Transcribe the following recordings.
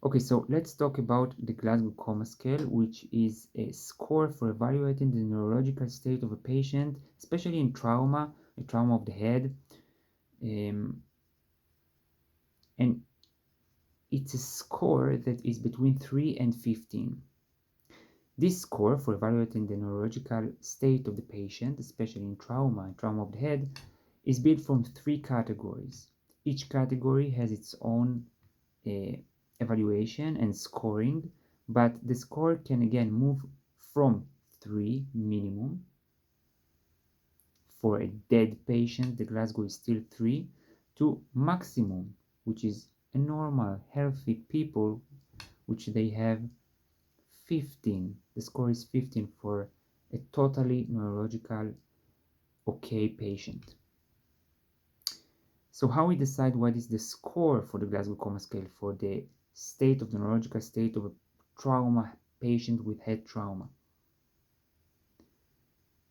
Okay, so let's talk about the Glasgow Coma Scale, which is a score for evaluating the neurological state of a patient, especially in trauma, a trauma of the head. Um, and it's a score that is between 3 and 15. This score for evaluating the neurological state of the patient, especially in trauma and trauma of the head, is built from 3 categories. Each category has its own uh, evaluation and scoring, but the score can again move from 3 minimum. For a dead patient, the Glasgow is still 3, to maximum, which is a normal, healthy people, which they have 15. The score is 15 for a totally neurological okay patient. So how we decide what is the score for the Glasgow Coma Scale for the state of the neurological state of a trauma patient with head trauma?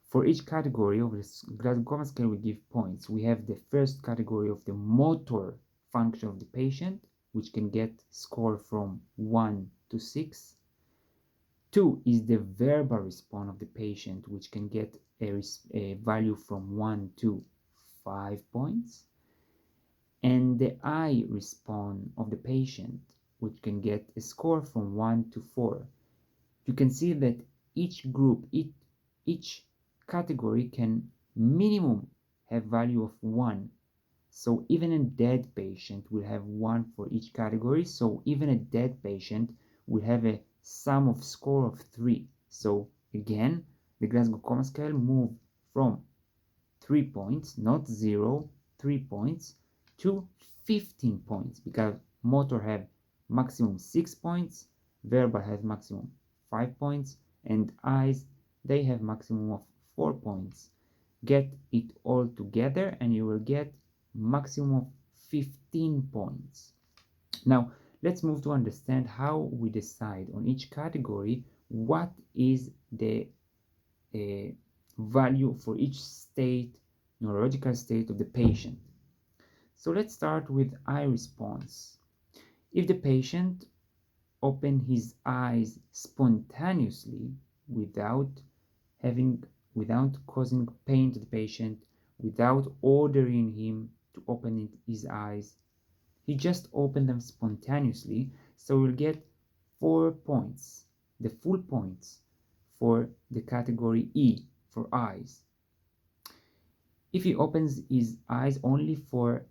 For each category of the Glasgow Coma Scale, we give points. We have the first category of the motor function of the patient, which can get score from 1 to 6. 2 is the verbal response of the patient, which can get a value from 1 to 5 points. And the eye response of the patient, which can get a score from 1 to 4. You can see that each group, each category can minimum have value of 1. So even a dead patient will have 1 for each category. So even a dead patient will have a sum of score of 3. So again, the Glasgow Coma Scale move from 3 points, not 0, 3 points, to 15 points, because motor have maximum 6 points, verbal has maximum 5 points, and eyes, they have maximum of 4 points. Get it all together and you will get maximum of 15 points. Now, let's move to understand how we decide on each category what is the value for each state, neurological state of the patient. So let's start with eye response. If the patient open his eyes spontaneously without without causing pain to the patient, without ordering him to open his eyes, he just opened them spontaneously, so we'll get 4 points, the full points for the category E for eyes. If he opens his eyes only for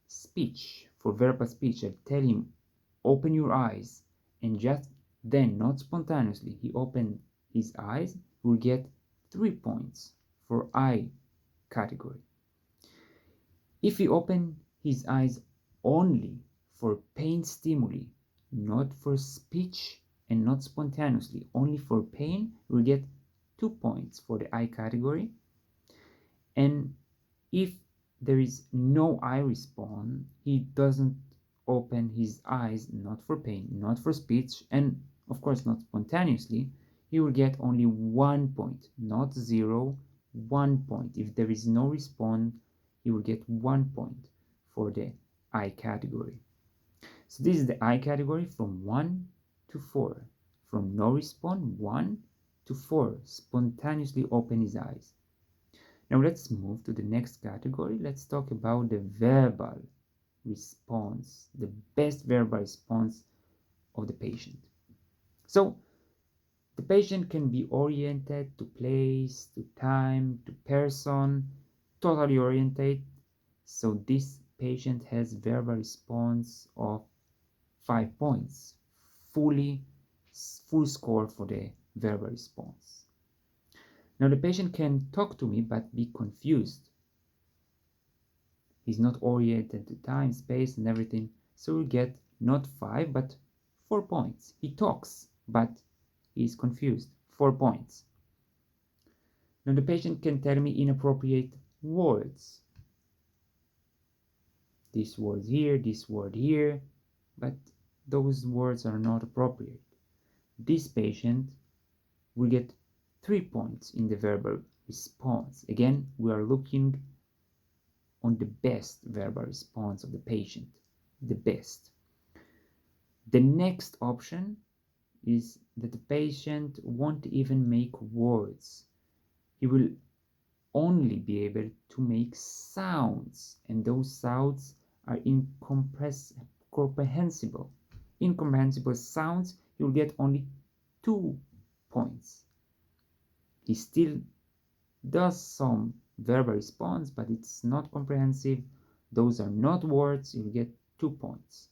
speech, for verbal speech, I tell him, open your eyes, and just then, not spontaneously, he opened his eyes, will get 3 points for eye category. If he open his eyes only for pain stimuli, not for speech and not spontaneously, only for pain, will get 2 points for the eye category. And if there is no eye response, he doesn't open his eyes, not for pain, not for speech, and of course not spontaneously, he will get only 1 point, not 0, 1 point. If there is no response, he will get 1 point for the eye category. So this is the eye category from 1 to 4. From no response, 1 to 4, spontaneously open his eyes. Now let's move to the next category. Let's talk about the verbal response, the best verbal response of the patient. So the patient can be oriented to place, to time, to person, totally oriented. So this patient has verbal response of 5 points, full score for the verbal response. Now the patient can talk to me but be confused. He's not oriented to time, space, and everything. So we get not 5 but 4 points. He talks but he's confused. 4 points. Now the patient can tell me inappropriate words. This word here, but those words are not appropriate. This patient will get 3 points in the verbal response. Again, we are looking on the best verbal response of the patient, the best. The next option is that the patient won't even make words. He will only be able to make sounds, and those sounds are incomprehensible. Incomprehensible sounds, you'll get only 2 points. He still does some verbal response, but it's not comprehensive. Those are not words, you'll get 2 points.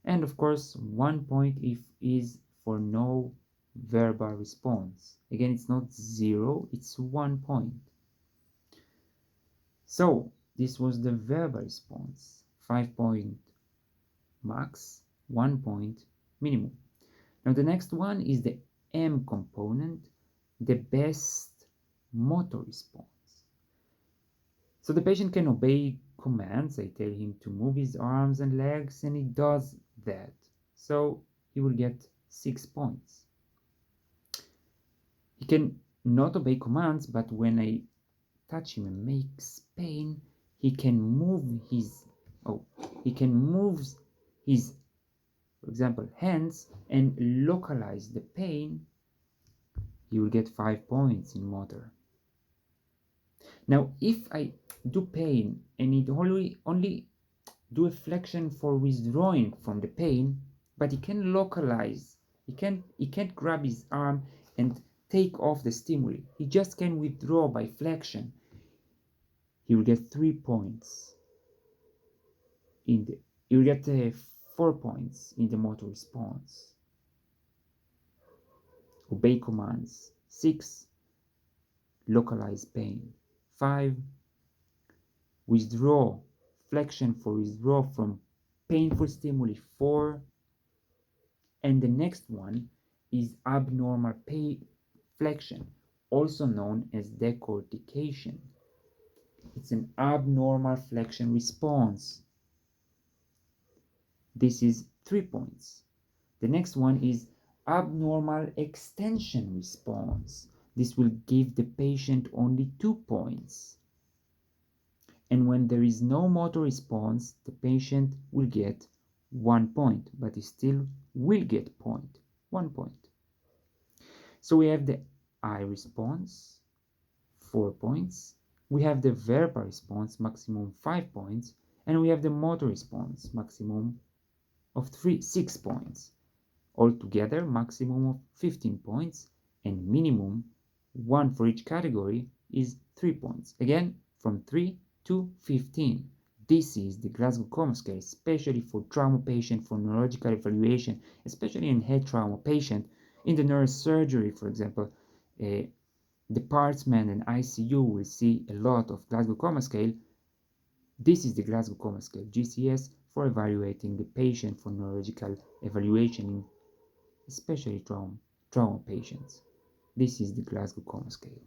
And of course, 1 point if is for no verbal response. Again, it's not 0, it's 1 point. So this was the verbal response. 5 point max, 1 point minimum. Now the next one is the M component, the best motor response. So the patient can obey commands. I tell him to move his arms and legs, and he does that. So he will get 6 points. He can not obey commands, but when I touch him and makes pain, he can move his for example, hands and localize the pain. He will get 5 points in motor. Now, if I do pain and it only do a flexion for withdrawing from the pain, but he can localize, he can't grab his arm and take off the stimuli. He just can withdraw by flexion. He will get 3 points in the, you will get 4 points in the motor response. Obey commands. 6, localize pain. 5, withdraw, flexion for withdraw from painful stimuli. 4, and the next one is abnormal flexion, also known as decortication. It's an abnormal flexion response. This is 3 points. The next one is abnormal extension response. This will give the patient only 2 points. And when there is no motor response, the patient will get 1 point, but he still will get 1 point. So we have the eye response, 4 points. We have the verbal response, maximum 5 points. And we have the motor response, maximum of 6 points. Altogether, maximum of 15 points, and minimum 1 for each category is 3 points. Again, from 3 to 15. This is the Glasgow Coma Scale, especially for trauma patient, for neurological evaluation, especially in head trauma patient. In the neurosurgery, for example, department and ICU will see a lot of Glasgow Coma Scale. This is the Glasgow Coma Scale, GCS, for evaluating the patient for neurological evaluation in especially trauma patients. This is the Glasgow Coma Scale.